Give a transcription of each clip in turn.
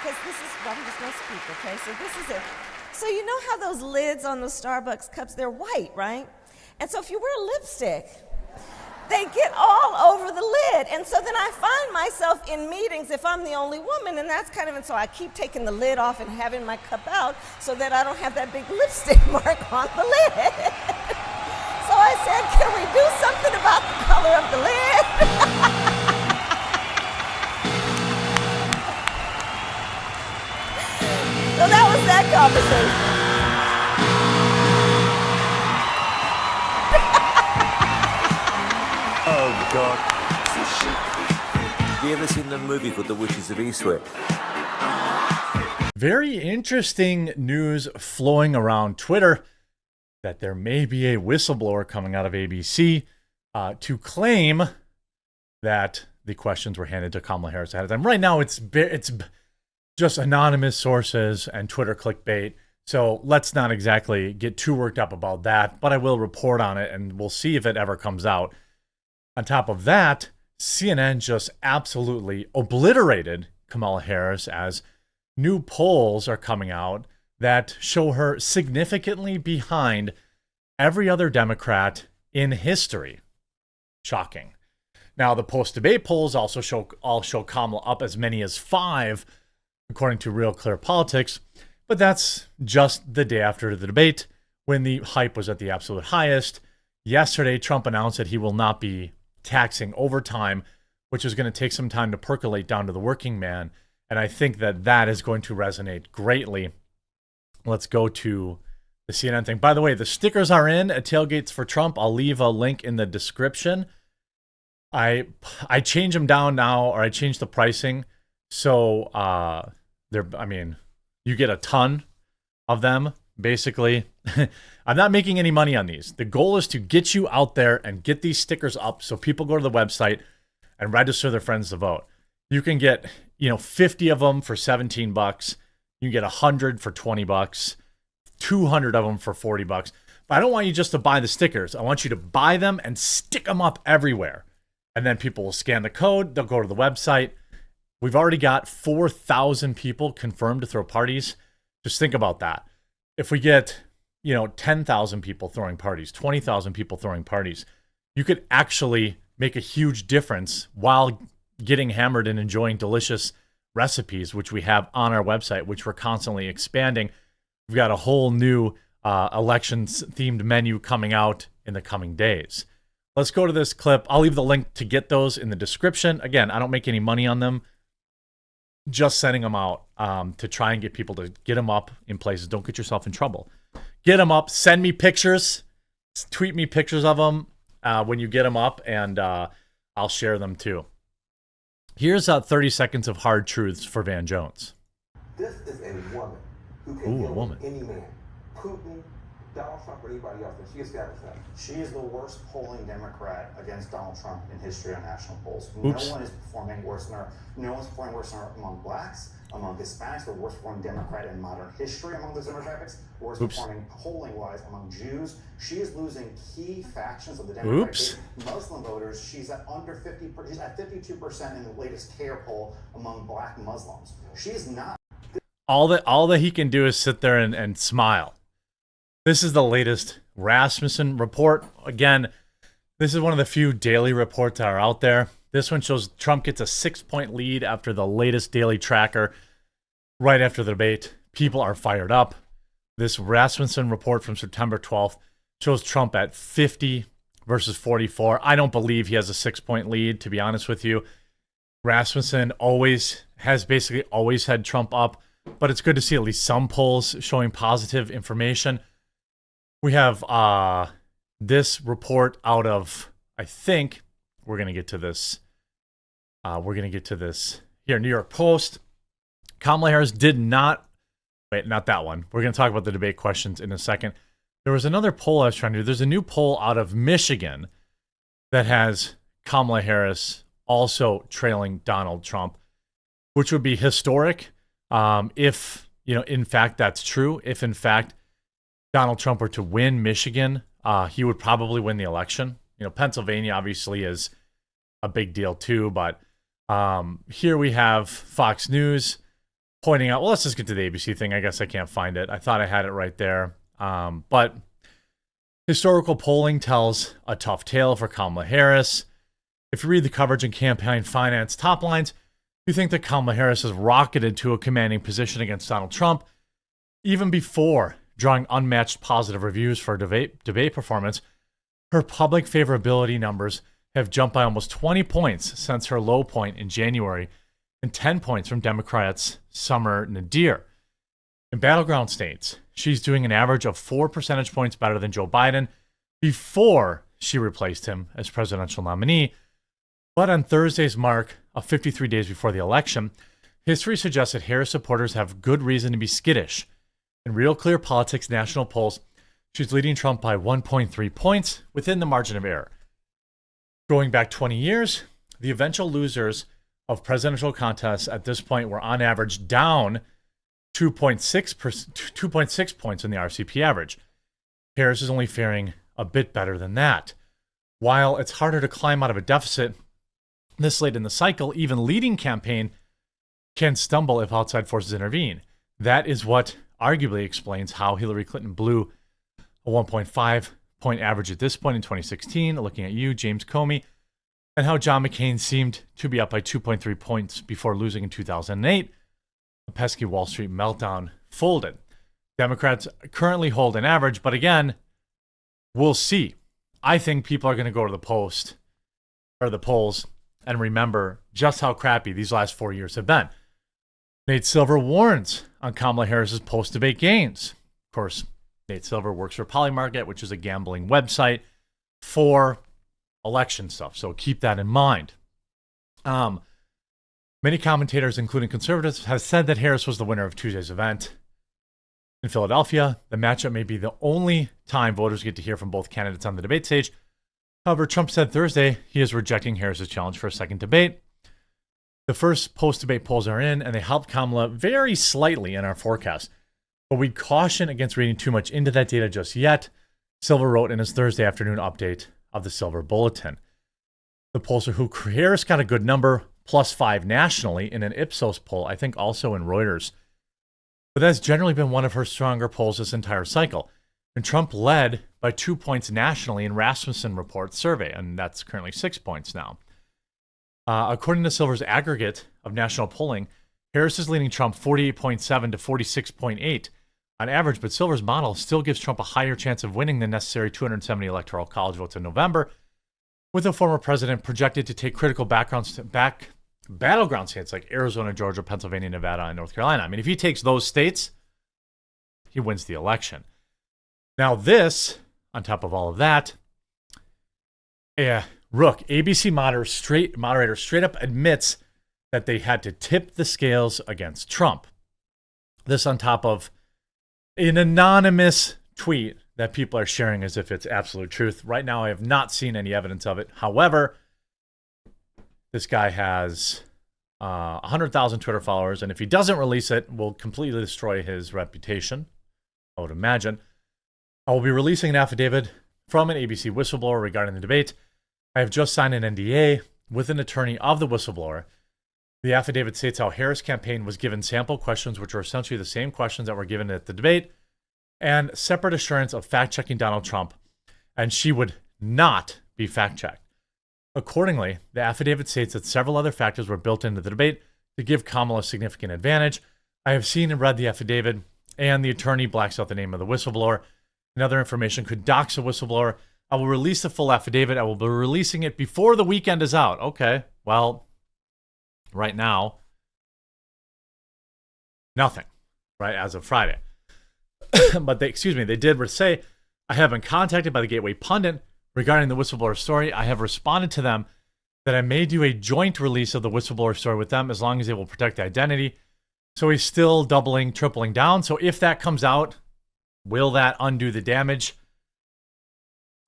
because I'm just going to speak, okay? So this is it. So you know how those lids on those Starbucks cups, they're white, right? And so if you wear lipstick, they get all over the lid. And so then I find myself in meetings if I'm the only woman, and that's kind of, and so I keep taking the lid off and having my cup out so that I don't have that big lipstick mark on the lid. So I said, can we do something about the color of the lid? So that was that conversation. Oh, God. Have you ever seen the movie called The Witches of Eastwick? Very interesting news flowing around Twitter that there may be a whistleblower coming out of ABC to claim that the questions were handed to Kamala Harris ahead of time. Right now, it's just anonymous sources and Twitter clickbait. So let's not exactly get too worked up about that, but I will report on it and we'll see if it ever comes out. On top of that, CNN just absolutely obliterated Kamala Harris as new polls are coming out that show her significantly behind every other Democrat in history. Shocking. Now, the post-debate polls also show Kamala up as many as 5, according to Real Clear Politics, but that's just the day after the debate when the hype was at the absolute highest. Yesterday, Trump announced that he will not be taxing overtime, which is going to take some time to percolate down to the working man. And I think that is going to resonate greatly. Let's go to the CNN thing. By the way, the stickers are in at Tailgates for Trump. I'll leave a link in the description. I change them down now, or I change the pricing. So you get a ton of them, basically. I'm not making any money on these. The goal is to get you out there and get these stickers up so people go to the website and register their friends to vote. You can get, 50 of them for $17. You can get 100 for $20, 200 of them for $40. But I don't want you just to buy the stickers. I want you to buy them and stick them up everywhere. And then people will scan the code. They'll go to the website. We've already got 4,000 people confirmed to throw parties. Just think about that. If we get, 10,000 people throwing parties, 20,000 people throwing parties, you could actually make a huge difference while getting hammered and enjoying delicious recipes, which we have on our website, which we're constantly expanding. We've got a whole new elections-themed menu coming out in the coming days. Let's go to this clip. I'll leave the link to get those in the description. Again, I don't make any money on them. Just sending them out to try and get people to get them up in places. Don't get yourself in trouble. Get them up. Send me pictures. Tweet me pictures of them when you get them up, and I'll share them too. Here's 30 seconds of hard truths for Van Jones. This is a woman who can Ooh, a woman. any man. Putin, Donald Trump, or anybody else, and she established that. She is the worst polling Democrat against Donald Trump in history on national polls. Oops. No one is performing worse than her. No one's performing worse than her among blacks, among Hispanics, the worst performing Democrat in modern history among those demographics, worst performing polling-wise among Jews. She is losing key factions of the Democratic base. Muslim voters, she's at under 50. She's at 52% in the latest CAIR poll among black Muslims. She is not. All that he can do is sit there and smile. This is the latest Rasmussen report. Again, this is one of the few daily reports that are out there. This one shows Trump gets a 6-point lead after the latest daily tracker right after the debate. People are fired up. This Rasmussen report from September 12th shows Trump at 50 versus 44. I don't believe he has a 6-point lead, to be honest with you. Rasmussen basically always had Trump up, but it's good to see at least some polls showing positive information. We have this report out of, I think, we're going to get to this. Here, New York Post. Kamala Harris did not, not that one. We're going to talk about the debate questions in a second. There was another poll I was trying to do. There's a new poll out of Michigan that has Kamala Harris also trailing Donald Trump, which would be historic if, in fact, that's true. If, in fact, Donald Trump were to win Michigan, he would probably win the election. Pennsylvania obviously is a big deal too, but here we have Fox News pointing out, well, let's just get to the ABC thing. I guess I can't find it. I thought I had it right there. But historical polling tells a tough tale for Kamala Harris. If you read the coverage in campaign finance top lines, you think that Kamala Harris has rocketed to a commanding position against Donald Trump, even before drawing unmatched positive reviews for her debate performance. Her public favorability numbers have jumped by almost 20 points since her low point in January, and 10 points from Democrats' Summer Nadir. In battleground states, she's doing an average of 4 percentage points better than Joe Biden before she replaced him as presidential nominee. But on Thursday's mark of 53 days before the election, history suggests that Harris supporters have good reason to be skittish. In Real Clear Politics national polls, she's leading Trump by 1.3 points within the margin of error. Going back 20 years, the eventual losers of presidential contests at this point were on average down 2.6 points in the RCP average. Harris is only faring a bit better than that. While it's harder to climb out of a deficit this late in the cycle, even leading campaign can stumble if outside forces intervene. That is what arguably explains how Hillary Clinton blew a 1.5 point average at this point in 2016, looking at you, James Comey, and how John McCain seemed to be up by 2.3 points before losing in 2008. A pesky Wall Street meltdown folded. Democrats currently hold an average, but again, we'll see. I think people are going to go to the polls and remember just how crappy these last 4 years have been. Nate Silver warns on Kamala Harris's post-debate gains. Of course, Nate Silver works for Polymarket, which is a gambling website for election stuff. So keep that in mind. Many commentators, including conservatives, have said that Harris was the winner of Tuesday's event. In Philadelphia, the matchup may be the only time voters get to hear from both candidates on the debate stage. However, Trump said Thursday he is rejecting Harris's challenge for a second debate. The first post-debate polls are in, and they helped Kamala very slightly in our forecast. But we caution against reading too much into that data just yet, Silver wrote in his Thursday afternoon update of the Silver Bulletin. The pollster who Harris got a good number, +5 nationally, in an Ipsos poll, I think also in Reuters. But that's generally been one of her stronger polls this entire cycle. And Trump led by 2 points nationally in Rasmussen Report survey, and that's currently 6 points now. According to Silver's aggregate of national polling, Harris is leading Trump 48.7 to 46.8 on average, but Silver's model still gives Trump a higher chance of winning the necessary 270 electoral college votes in November, with the former president projected to take critical battleground states like Arizona, Georgia, Pennsylvania, Nevada, and North Carolina. I mean, if he takes those states, he wins the election. Now this, on top of all of that, Rook, ABC moderator straight up admits that they had to tip the scales against Trump. This on top of an anonymous tweet that people are sharing as if it's absolute truth. Right now, I have not seen any evidence of it. However, this guy has 100,000 Twitter followers, and if he doesn't release it, will completely destroy his reputation, I would imagine. I will be releasing an affidavit from an ABC whistleblower regarding the debate. I have just signed an NDA with an attorney of the whistleblower. The affidavit states how Harris' campaign was given sample questions, which are essentially the same questions that were given at the debate, and separate assurance of fact-checking Donald Trump, and she would not be fact-checked. Accordingly, the affidavit states that several other factors were built into the debate to give Kamala a significant advantage. I have seen and read the affidavit, and the attorney blacks out the name of the whistleblower, and other information could dox a whistleblower. I will release the full affidavit. I will be releasing it before the weekend is out. Okay, well, right now, nothing, right, as of Friday. But they did say, I have been contacted by the Gateway Pundit regarding the whistleblower story. I have responded to them that I may do a joint release of the whistleblower story with them as long as they will protect the identity. So he's still doubling, tripling down. So if that comes out, will that undo the damage?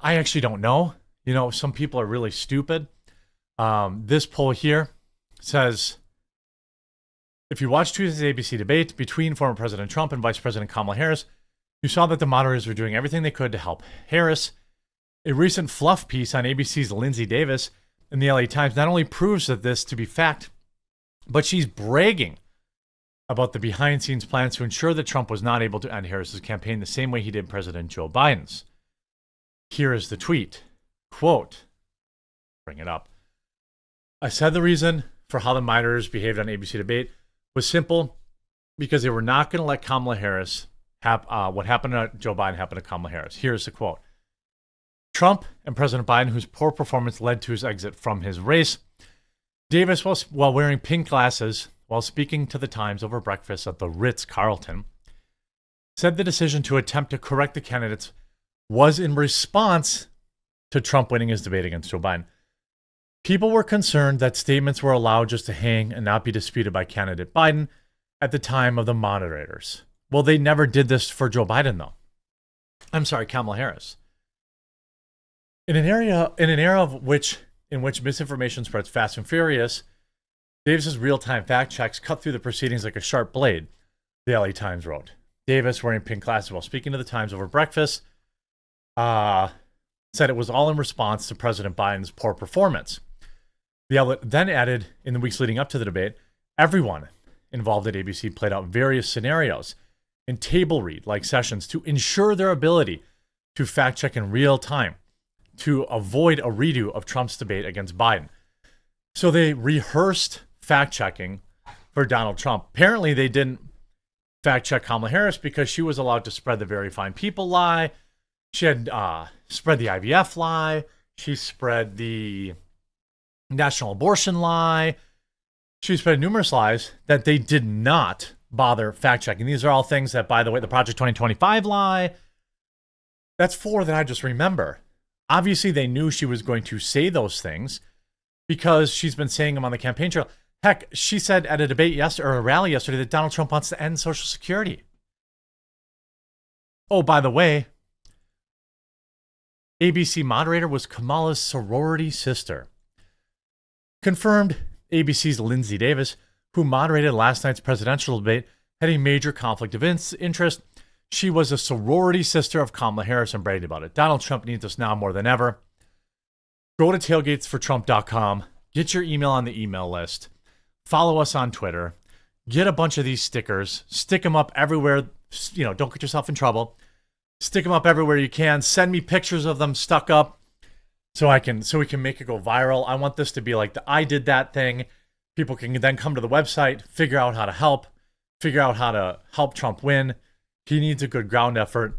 I actually don't know. You know, some people are really stupid. This poll here says, if you watched Tuesday's ABC debate between former President Trump and Vice President Kamala Harris, you saw that the moderators were doing everything they could to help Harris. A recent fluff piece on ABC's Lindsay Davis in the LA Times not only proves that this to be fact, but she's bragging about the behind-scenes plans to ensure that Trump was not able to end Harris's campaign the same way he did President Joe Biden's. Here is the tweet. Quote, bring it up. I said the reason for how the monitors behaved on ABC Debate was simple, because they were not going to let Kamala Harris what happened to Joe Biden happen to Kamala Harris. Here's the quote. Trump and President Biden, whose poor performance led to his exit from his race. Davis, while wearing pink glasses, while speaking to the Times over breakfast at the Ritz-Carlton, said the decision to attempt to correct the candidates was in response to Trump winning his debate against Joe Biden. People were concerned that statements were allowed just to hang and not be disputed by candidate Biden at the time of the moderators. Well, they never did this for Joe Biden, though. I'm sorry, Kamala Harris. In an era in which misinformation spreads fast and furious, Davis's real-time fact checks cut through the proceedings like a sharp blade, the LA Times wrote. Davis, wearing pink glasses while speaking to the Times over breakfast, said it was all in response to President Biden's poor performance. The outlet then added, in the weeks leading up to the debate, everyone involved at ABC played out various scenarios and table read-like sessions to ensure their ability to fact-check in real time to avoid a redo of Trump's debate against Biden. So they rehearsed fact-checking for Donald Trump. Apparently, they didn't fact-check Kamala Harris because she was allowed to spread the very fine people lie. She had spread the IVF lie. She spread the national abortion lie. She spread numerous lies that they did not bother fact-checking. These are all things that, by the way, the Project 2025 lie, that's 4 that I just remember. Obviously, they knew she was going to say those things because she's been saying them on the campaign trail. Heck, she said at a debate yesterday, or a rally yesterday, that Donald Trump wants to end Social Security. Oh, by the way, ABC moderator was Kamala's sorority sister. Confirmed ABC's Lindsay Davis, who moderated last night's presidential debate, had a major conflict of interest. She was a sorority sister of Kamala Harris and bragged about it. Donald Trump needs us now more than ever. Go to tailgatesfortrump.com. Get your email on the email list. Follow us on Twitter. Get a bunch of these stickers. Stick them up everywhere. Don't get yourself in trouble. Stick them up everywhere you can. Send me pictures of them stuck up so we can make it go viral. I want this to be like the I did that thing. People can then come to the website, figure out how to help Trump win. He needs a good ground effort.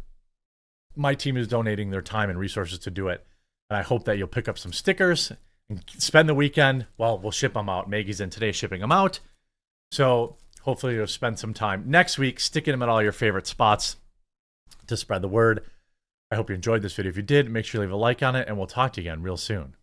My team is donating their time and resources to do it. And I hope that you'll pick up some stickers and spend the weekend. Well, we'll ship them out. Maggie's in today shipping them out. So hopefully you'll spend some time next week sticking them at all your favorite spots to spread the word. I hope you enjoyed this video. If you did, make sure you leave a like on it, and we'll talk to you again real soon.